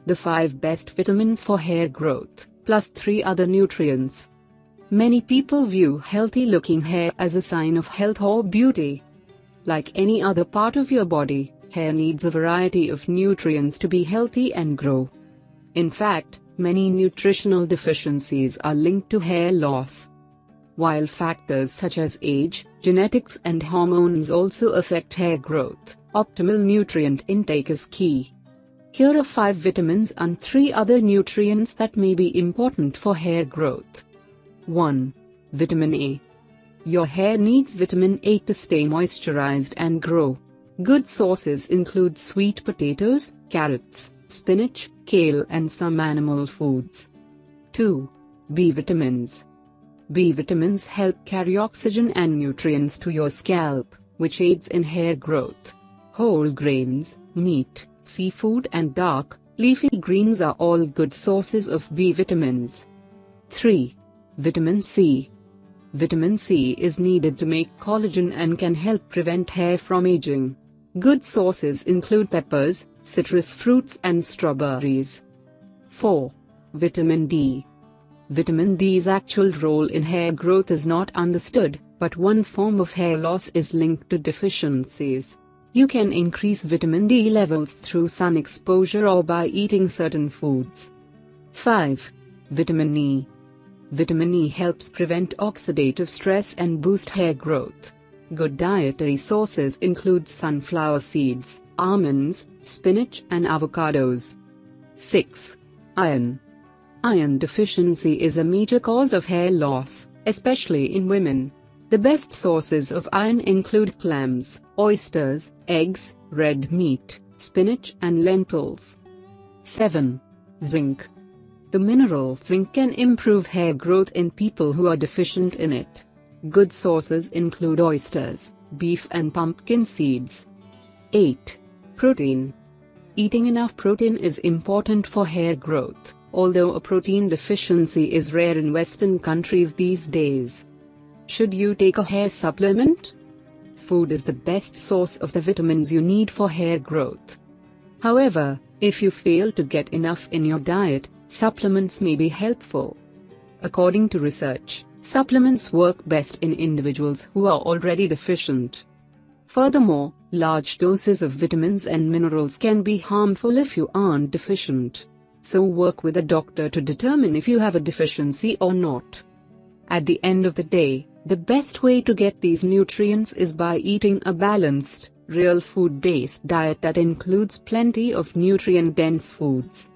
The 5 best vitamins for hair growth, plus 3 other nutrients. Many people view healthy-looking hair as a sign of health or beauty. Like any other part of your body, hair needs a variety of nutrients to be healthy and grow. In fact, many nutritional deficiencies are linked to hair loss. While factors such as age, genetics and hormones also affect hair growth, optimal nutrient intake is key. Here are 5 vitamins and 3 other nutrients that may be important for hair growth. 1. Vitamin A. Your hair needs vitamin A to stay moisturized and grow. Good sources include sweet potatoes, carrots, spinach, kale and some animal foods. 2. B vitamins. B vitamins help carry oxygen and nutrients to your scalp, which aids in hair growth. Whole grains, meat, seafood and dark, leafy greens are all good sources of B vitamins. 3. Vitamin C. Vitamin C is needed to make collagen and can help prevent hair from aging. Good sources include peppers, citrus fruits and strawberries. 4. Vitamin D. Vitamin D's actual role in hair growth is not understood, but one form of hair loss is linked to deficiencies. You can increase vitamin D levels through sun exposure or by eating certain foods. 5. Vitamin E. Vitamin E helps prevent oxidative stress and boost hair growth. Good dietary sources include sunflower seeds, almonds, spinach and avocados. 6. Iron. Iron deficiency is a major cause of hair loss, especially in women. The best sources of iron include clams, oysters, eggs, red meat, spinach and lentils. 7. Zinc. The mineral zinc can improve hair growth in people who are deficient in it. Good sources include oysters, beef and pumpkin seeds. 8. Protein. Eating enough protein is important for hair growth, although a protein deficiency is rare in Western countries these days. Should you take a hair supplement? Food is the best source of the vitamins you need for hair growth. However, if you fail to get enough in your diet, supplements may be helpful. According to research, supplements work best in individuals who are already deficient. Furthermore, large doses of vitamins and minerals can be harmful if you aren't deficient. So work with a doctor to determine if you have a deficiency or not. At the end of the day, the best way to get these nutrients is by eating a balanced, real food-based diet that includes plenty of nutrient-dense foods.